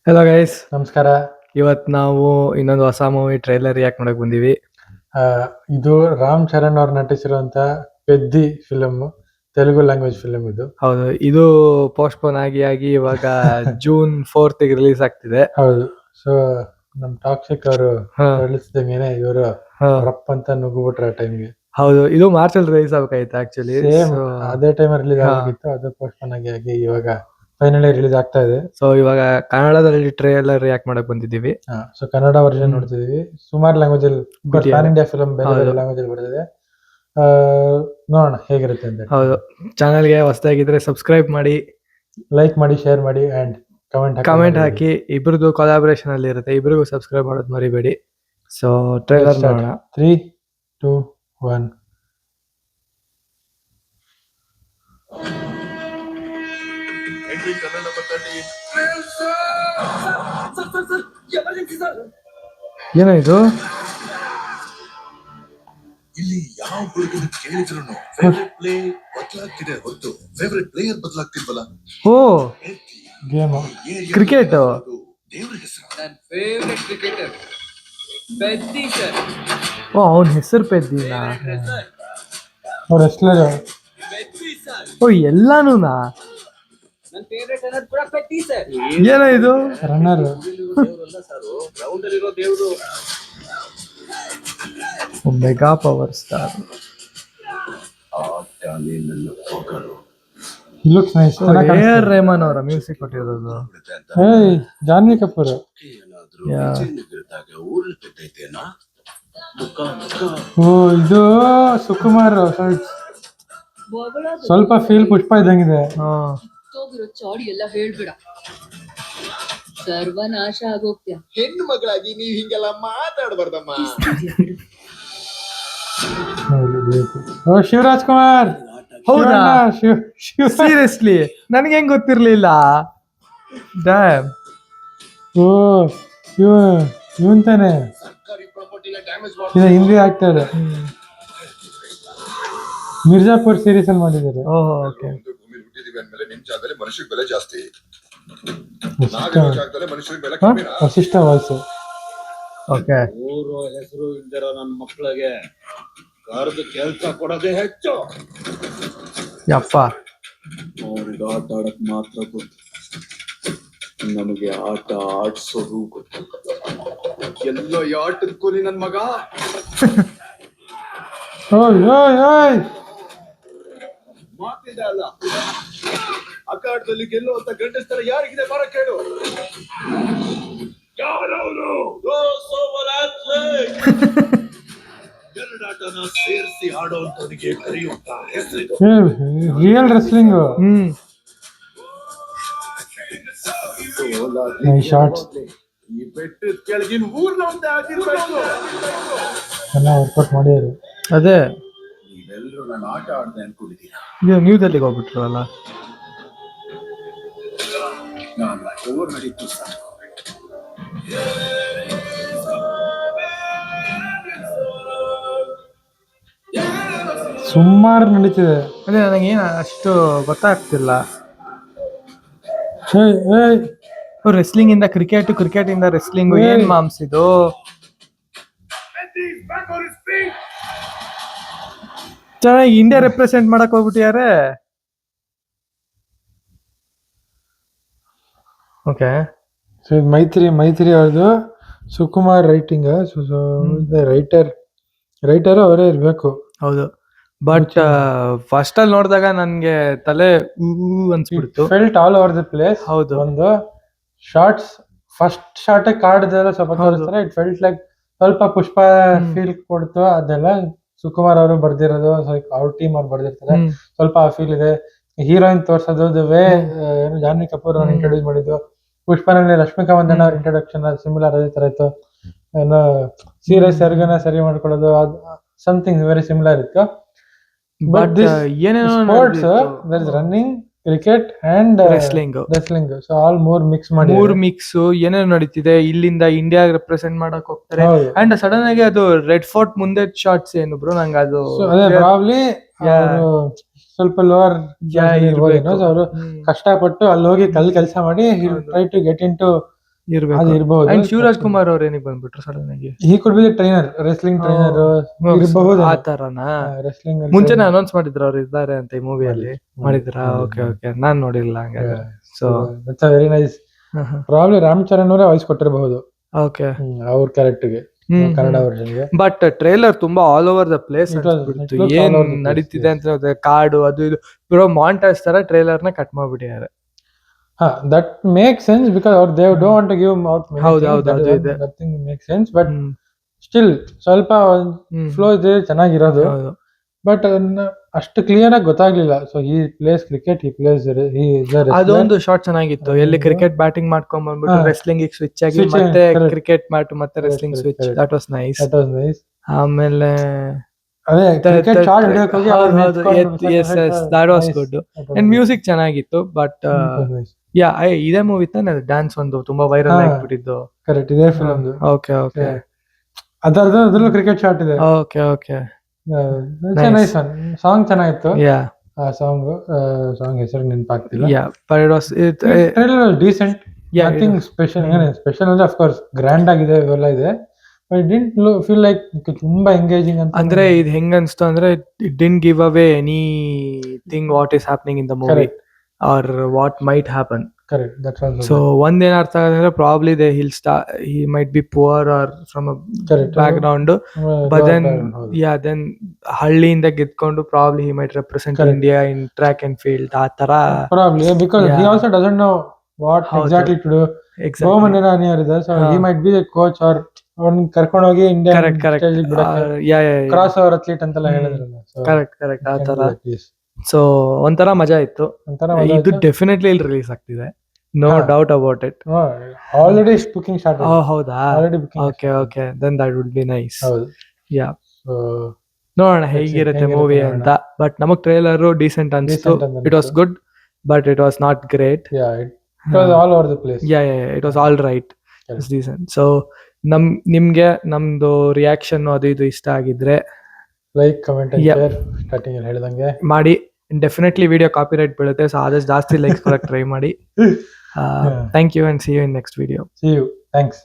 Hello guys, ನಮಸ್ಕಾರ. ಇವತ್ತು ನಾವು ಇನ್ನೊಂದು ಹೊಸ ಮೂವಿ ಟ್ರೈಲರ್ ರಿಯಾಕ್ಟ್ ಮಾಡಕ್ ಬಂದೀವಿ. ಇದು ರಾಮ್ ಚರಣ್ ಅವ್ರು ನಟಿಸಿರುವಂತ ಪೆದ್ದಿ ಫಿಲಮ್, ತೆಲುಗು ಲ್ಯಾಂಗ್ವೇಜ್ ಫಿಲಮ್ ಇದು. ಹೌದು, ಇದು ಪೋಸ್ಟ್ಪೋನ್ ಆಗಿ ಇವಾಗ ಜೂನ್ 4th ರಿಲೀಸ್ ಆಗ್ತಿದೆ. ಹೌದು. ಸೊ ನಮ್ ಟಾಕ್ಸಿಕ್ ಅವರು ತಿಳಿಸಿದಂಗೆನೆ ಇವರು ರಪ್ ಅಂತ ನುಗ್ಗುಬಿಟ್ರೆ ಆ ಟೈಮ್ಗೆ. ಹೌದು, ಇದು ಮಾರ್ಚ್ ಅಲ್ಲಿ ರಿಲೀಸ್ ಆಗಬೇಕಾಯ್ತು ಆಕ್ಚುಲಿ. ಸೇಮ್ ಅದೇ ಟೈಮ್ ರಿಲೀಸ್ ಆಗಿತ್ತು, ಅದು ಪೋಸ್ಟ್ಪೋನ್ ಆಗಿ ಇವಾಗ ಫೈನಲಿ ರಿಲೀಸ್ ಆಗ್ತಾ ಇದೆ. ಸೊ ಇವಾಗ ಕನ್ನಡದಲ್ಲಿ ಟ್ರೈಲರ್ ರಿಯಾಕ್ಟ್ ಮಾಡಕ್ ಬಂದಿದ್ದೀವಿ. ಸೊ ಕನ್ನಡ ವರ್ಷನ್ ನೋಡ್ತಿದೀವಿ. ಸುಮಾರು ಲ್ಯಾಂಗ್ವೇಜ್ ಅಲ್ಲಿ ಪ್ಯಾನ್ ಇಂಡಿಯಾ ಫಿಲಮ್ ಬೇರೆ ಬೇರೆ ಲ್ಯಾಂಗ್ವೇಜ್ ಅಲ್ಲಿ ಬರ್ತಿದೆ. ನೋಡೋಣ ಹೇಗಿರುತ್ತೆ ಅಂತ. ಹೌದು, ಚಾನಲ್ಗೆ ಹೊಸದಾಗಿದ್ರೆ ಸಬ್ಸ್ಕ್ರೈಬ್ ಮಾಡಿ, ಲೈಕ್ ಮಾಡಿ, ಶೇರ್ ಮಾಡಿ ಅಂಡ್ ಕಮೆಂಟ್ ಹಾಕಿ. ಇಬ್ರದ್ದು ಕೊಲಾಬರೇಷನ್ ಅಲ್ಲಿ ಇರುತ್ತೆ, ಇಬ್ರಿಗೂ ಸಬ್ಸ್ಕ್ರೈಬ್ ಮಾಡೋದು ಮರಿಬೇಡಿ. ಸೊ ಟ್ರೈಲರ್ ನೋಡೋಣ. 3, 2, 1. ಏನಾಯ್ತು? ಇಲ್ಲಿ ಯಾವ ಹುಡುಗನ ಕೇಳಿದ್ರು ಫೇವರೇಟ್ ಪ್ಲೇ ಬದಲಾಗ್ತಿದೆ ಹೊರತು ಫೇವರೇಟ್ ಪ್ಲೇಯರ್ ಬದಲಾಗ್ತಿಲ್ವಲ್ಲ. ಓ, ಗೇಮ್ ಕ್ರಿಕೆಟ್. ದೇವ್ರ ಹೆಸರು. ನನ್ನ ಫೇವರೇಟ್ ಕ್ರಿಕೆಟರ್ ಪೆದ್ದಿ ಸರ್. ಓ, ಅವನ ಹೆಸರು ಪೆದ್ದಿನ. ಅವ್ರ ಹೆಸರು ಪೆದ್ದಿ ಸರ್. ಓ, ಎಲ್ಲಾನು ನನ್ನ ಫೇವರೇಟ್ ಅನ್ನೋದು ಕೂಡ ಪೆದ್ದಿ ಸರ್. ಏನಾಯ್ತು? ರನ್ನರ್. ದೇವ್ರಲ್ಲ ಸರ್, ಗ್ರೌಂಡ್ ಅಲ್ಲಿ ಇರೋ ದೇವ್ರು. Mega power star. Looks nice. AR Rahman ಅವರ ಮ್ಯೂಸಿಕ್ ಕೊಟ್ಟಿರೋದು. ಜಾನ್ವಿ ಕಪೂರ್. ಓ, ಇದು ಸುಕುಮಾರ್. ಸ್ವಲ್ಪ ಫೀಲ್ ಪುಷ್ಪ ಇದ್ದಂಗಿದೆ. ಚಾಡಿ ಎಲ್ಲ ಹೇಳ್ಬೇಡ, ಸರ್ವನಾಶ ಆಗೋಗ್ತೀಯ. ಹೆಣ್ಣು ಮಗಳಾಗಿ ನೀವ್ ಹಿಂಗೆಲ್ಲ ಮಾತಾಡಬಾರ್ದಮ್ಮ. ಓ, ಶಿವರಾಜ್ ಕುಮಾರ್. ಹೌದಾ? ಸೀರಿಯಸ್ಲಿ ನನ್ಗೆ ಹೆಂಗ್ ಗೊತ್ತಿರ್ಲಿಲ್ಲ. ಡ್ಯಾಮ್. ಓ, ಇವನ್ ತಾನೆ ಸರ್ಕಾರಿ ಪ್ರಾಪರ್ಟಿನ damage Hindi actor. Mirzapur series ಅಲ್ಲಿ ಮಾಡಿದ್ದಾರೆ. ಓಹೋ, ಓಕೆ. ಭೂಮಿ ಹುಟ್ಟಿದೀವಿ ಅಂದ್ಮೇಲೆ ನಿಮ್ ಜಾಗದಲ್ಲಿ ಮನುಷ್ಯರಿಗೆ ಬೆಲೆ ಜಾಸ್ತಿ, ನಾವಿರೋ ಜಾಗದಲ್ಲಿ ಮನುಷ್ಯರಿಗೆ ಬೆಲೆ ಕಮ್ಮಿನಾ? ವಸಿಷ್ಠ ವಾಯ್ಸ್. ಓಕೆ. ಊರು ಹೆಸರು ಇಲ್ದಿರೋ ನನ್ನ ಮಕ್ಕಳಿಗೆ ಕರೆದು ಕೆಲಸ ಕೊಡೋದೇ ಹೆಚ್ಚು. ಯಪ್ಪ, ಅವ್ರಿಗೆ ಆಟ ಆಡಕ್ ಮಾತ್ರ ಗೊತ್ತು, ನಮಗೆ ಆಟ ಆಡ್ಸೋದು ಗೊತ್ತು. ಎಲ್ಲೋ ಈ ಆಟದ ಕೂಲಿ ನನ್ ಮಗ. ಓಯ್ ಓಯ್ ಓಯ್, ಮಾತಿದೆ ಅಲ್ಲ, ಅಖಾಡದಲ್ಲಿ ಗೆಲ್ಲೋ ಅಂತ ಗಂಡಸ್ತರ ಯಾರಿಗಿದೆ ಬರ ಕೇಳು. ಯಾರವನು? ಎರಡಾಟನ ಸೇರಿಸಿ ಆಡೋಂತವನಿಗೆ ಕರೆಯುವಂತ ಹೆಸರಿದು. Real wrestling. ಶಾರ್ಟ್ಸ್ ಈ ಬೆಟ್ಟದ ಕೆಳಗಿನ ಊರ್ನ ಒಂದೇ ಆಗಿರ್ಬೇಕು. ಎಲ್ಲ ವರ್ಕೌಟ್ ಮಾಡಿದ್ರು. ಅದೇ ನೀವೆಲ್ಲರೂ ನಾನು ಆಟ ಆಡ್ದೆ ಅನ್ಕೊಂಡಿದ್ದೀರಾ? ನ್ಯೂ ಡೆಲ್ಲಿಗೆ ಹೋಗ್ಬಿಟ್ರು ಅಲ್ಲ. ನಾನು ಓವರ್ ನಡೀತು ಸರ್. ಸುಮಾರು ನಡೀತಿದೆ. ಅದೇ ನನಗೇನು ಅಷ್ಟು ಗೊತ್ತಾಗ್ತಿಲ್ಲ. ರೆಸ್ಲಿಂಗ್ ಇಂದ ಕ್ರಿಕೆಟ್, ಕ್ರಿಕೆಟ್ ಇಂದ ರೆಸ್ಲಿಂಗ್, ಏನ್ ಮಾಮ್ಸ್ ಇದು? ಚೆನ್ನಾಗಿ ಇಂಡಿಯಾ ರೆಪ್ರೆಸೆಂಟ್ ಮಾಡಕ್ ಹೋಗ್ಬಿಟ್ಟಿದ್ದಾರೆ. ಓಕೆ. ಸೊ ಮೈತ್ರಿ ಅವ್ರದ್ದು. ಸುಕುಮಾರ್ ರೈಟಿಂಗ್. ರೈಟರ್ ಅವರೇ ಇರ್ಬೇಕು. ಹೌದು, ಬಟ್ ಫಸ್ಟ್ ಅಲ್ಲಿ ನೋಡಿದಾಗ ನನ್ಗೆ ತಲೆ ಅನ್ಸ್ಬಿಡ್ತು. Felt all over the place. ಹೌದು. ಒಂದು ಶಾರ್ಟ್ಸ್, ಫಸ್ಟ್ ಶಾರ್ಟ್ ಕಾರ್ಡ್ದೆಲ್ಲ ಸ್ವಲ್ಪ ತೋರಿಸ್ತಾರೆ. ಇಟ್ ಫೆಲ್ಟ್ ಲೈಕ್ ಸ್ವಲ್ಪ ಪುಷ್ಪ ಫೀಲ್ ಕೊಡ್ತು. ಅದೆಲ್ಲ ಸುಕುಮಾರ್ ಅವರು ಬರ್ದಿರೋದು, ಅವ್ರ ಟೀಮ್ ಅವ್ರು ಬರ್ದಿರ್ತಾರೆ. ಸ್ವಲ್ಪ ಆ ಫೀಲ್ ಇದೆ. ಹೀರೋಯಿನ್ ತೋರ್ಸೋದು, ದ ವೇ ಜಾನ್ವಿ ಕಪೂರ್ ಅವ್ರು ಇಂಟ್ರೊಡ್ಯೂಸ್ ಮಾಡಿದ್ದು, ಪುಷ್ಪನಲ್ಲಿ ರಶ್ಮಿಕಾ ಮಂದಣ್ಣ ಅವ್ರ ಇಂಟ್ರೊಡಕ್ಷನ್ ಸಿಮಿಲರ್ ಅದೇ ತರ ಇತ್ತು. ಏನೋ ಸೀರಿಯಸ್ ಸರ್ಗನ ಸರಿ ಮಾಡ್ಕೊಳ್ಳೋದು, ಸಮಥಿಂಗ್ ವೆರಿ ಸಿಮಿಲರ್ ಇತ್ತು. But this sports, there is running, cricket and wrestling. So all ಮೂರ್ ಮಿಕ್ಸ್ ಏನೇನು ನಡೀತಿದೆ. ಇಲ್ಲಿಂದ ಇಂಡಿಯಾ ರೆಪ್ರೆಸೆಂಟ್ ಮಾಡಕ್ ಹೋಗ್ತಾರೆ. ಅಂಡ್ ಸಡನ್ ಆಗಿ ಅದು ರೆಡ್ ಫೋರ್ಟ್ ಮುಂದೆ ಶಾರ್ಟ್ಸ್ ಏನು ಬ್ರೋ, ನಂಗೆ ಅದು ಪ್ರಾಬ್ಲಿ ಸ್ವಲ್ಪ ಲೋವರ್ ಅವರು ಕಷ್ಟಪಟ್ಟು ಅಲ್ಲಿ ಹೋಗಿ ಕೆಲಸ ಮಾಡಿ try to get into ಅದು ಇರ್ಬೇಕು. ಇರಬಹುದು. ಅಂಡ್ ಶಿವರಾಜ್ ಕುಮಾರ್ ಅವ್ರ ಏನಿಗೆ ಬಂದ್ಬಿಟ್ರು ಸಡನ್ ಆಗಿ? He could be trainer, wrestling trainer ಇರಬಹುದು. ಆ ತರನಾ? ರೆಸ್ಲಿಂಗ್ ಮುಂಚೆನೆ ಅನೌನ್ಸ್ ಮಾಡಿದ್ರು ಅವ್ರು ಇದ್ದಾರೆ ಅಂತ ಈ ಮೂವಿಯಲ್ಲಿ. ಮಾಡಿದ್ರಾ? ಓಕೆ ಓಕೆ, ನಾನ್ ನೋಡಿಲ್ಲ ಹಂಗಾದ್ರೆ. So very nice. Probably Ram Charan ಅವರೇ ವಾಯ್ಸ್ ಕೊಟ್ಟಿರಬಹುದು ಓಕೆ. ಅವ್ರ ಕ್ಯಾರೆಕ್ಟರ್ಗೆ, ಕನ್ನಡ ವರ್ಷನ್ಗೆ. ಬಟ್ ಟ್ರೈಲರ್ ತುಂಬಾ all over the place It was- it looks ಏನ್ all over the place, ನಡೀತಿದೆ ಅಂತ ಕಾಡು ಅದು ಇದು ಪೂರಾ ಮಾಂಟಾಜ್ ತರ ಟ್ರೈಲರ್ ನ ಕಟ್ ಮಾಡ್ಬಿಟ್ಟಿದ್ದಾರೆ. ದಟ್ ಮೇಕ್ ಸೆನ್ಸ್ ಬಿಕಾಸ್ ಅವ್ರು they don't want to give out. ಹೌದು, ಅದು ಇದೆ. Nothing make sense, but still ಸ್ವಲ್ಪ ಫ್ಲೋ ಇದೆ ಚೆನ್ನಾಗಿರೋದು. ಹೌದು. ಬಟ್ ಅದನ್ನ ಅಷ್ಟು ಕ್ಲಿಯರ್ ಆಗಿ ಗೊತ್ತಾಗ್ಲಿಲ್ಲ. ಸೊ ಈ ಪ್ಲೇಸ್ ಕ್ರಿಕೆಟ್, ಈ ಪ್ಲೇಸ್ ಅದೊಂದು ಶಾಟ್ ಚೆನ್ನಾಗಿತ್ತು, ಎಲ್ಲಿ ಕ್ರಿಕೆಟ್ ಬ್ಯಾಟಿಂಗ್ ಮಾಡ್ಕೊಂಡ್ ಬಂದ್ಬಿಟ್ಟು ರೆಸ್ಲಿಂಗ್ ಸ್ವಿಚ್ ಆಗಿ Switch, ಮತ್ತೆ correct. ಕ್ರಿಕೆಟ್ ಮ್ಯಾಟ್ ಮತ್ತೆ wrestling Correct, switch. correct. That was nice. Nice. ಆಮೇಲೆ ಅದೇ ಕ್ರಿಕೆಟ್ ಶಾಟ್ ಹಿಡಿಯೋಕೆ ಹೋಗಿ ಅವ್ರು that was good. And music ಚೆನ್ನಾಗಿತ್ತು. ಬಟ್ ಯಾ, ಇದೇ ಮೂವಿ ತಾನೆ ಡ್ಯಾನ್ಸ್ ಒಂದು ತುಂಬಾ ವೈರಲ್ ಹಾ. ಆಗ್ಬಿಟ್ಟಿದ್ದು. ಕರೆಕ್ಟ್, ಇದೇ ಫಿಲ್ಮ್. ಓಕೆ ಓಕೆ ಅದ್ರಲ್ಲೂ ಕ್ರಿಕೆಟ್ ಶಾಟ್ ಇದೆ. Okay okay. ನೈಸ್. ಸಾಂಗ್ ಚೆನ್ನಾಗಿತ್ತು. ಯಾ ಆ ಸಾಂಗ್ ಹೆಸರು ನೆನಪಾಗ್ತಿಲ್ಲ. Yeah, but it was decent, nothing special. Special ಅಂದ್ರೆ ಅಫ್ ಕೋರ್ಸ್ ಗ್ರ್ಯಾಂಡ್ ಆಗಿದೆ, ಇವೆಲ್ಲ ಇದೆ. But it didn't feel like ತುಂಬಾ ಎಂಗೇಜಿಂಗ್ ಅಂತ. ಅಂದ್ರೆ ಇದು ಹೆಂಗ್ ಅನ್ಸ್ತು ಅಂದ್ರೆ it didn't give away anything what is happening in the movie Correct. Or what might happen. Correct, that's also. So ಒಂದೇನ್ ಅರ್ಥ ಆಗುತ್ತೆ, probably they he might be poor or from a Correct. Background, but then ಹಳ್ಳಿಯಿಂದ ಗೆದ್ಕೊಂಡು probably he might represent Correct. India in track and field ಆ ತರ. Probably because he Yeah. also doesn't know what ಹೌದು. exactly to do. Exactly. Bahman Irani ಅವರಿದೆ, so he might be the coach or ಅವ್ನ್ ಕರ್ಕೊಂಡು ಹೋಗಿ India correct cross over athlete ಅಂತೆಲ್ಲ ಹೇಳಿದ್ರಲ್ಲ. So correct ಆ can ತರ. do that, yes. ಸೊ ಒಂಥರ ಮಜಾ ಇತ್ತು. ಒಂಥರ ಇದು ಡೆಫಿನೆಟ್ಲಿ ಇಲ್ಲಿ ರಿಲೀಸ್ ಆಗ್ತಿದೆ, ನೋ ಹಾ. Doubt about it. Already booking start ಹೌದಾ? Already booking. Okay okay, then that would be nice. ಹೌದು. ಯಾ, So ನೋಡೋಣ ಹೇಗಿರುತ್ತೆ ಮೂವಿ ಅಂತ. ಬಟ್ ನಮಗ್ ಟ್ರೈಲರ್ ಡಿಸೆಂಟ್ ಅನ್ಸ್ತು. Decent ಅಂತ it was good, but it was not great. yeah, it was all over the place. Yeah, it was all right, it's decent. So ನಿಮ್ಗೆ ನಮ್ದು reaction ಅದು ಇದು ಇಷ್ಟ ಆಗಿದ್ರೆ like, comment and Yeah. Share. Starting ಅಲ್ಲಿ ಹೇಳಿದಂಗೆ ಮಾಡಿ. ಡೆಫಿನೆಟ್ಲಿ ವಿಡಿಯೋ ಕಾಪಿರೈಟ್ ಬೀಳುತ್ತೆ, ಸೊ ಆದಷ್ಟು ಜಾಸ್ತಿ ಲೈಕ್ಸ್ ಕೊಡಕ್ ಟ್ರೈ ಮಾಡಿ. Thank you and see you in next video. see you. Thanks.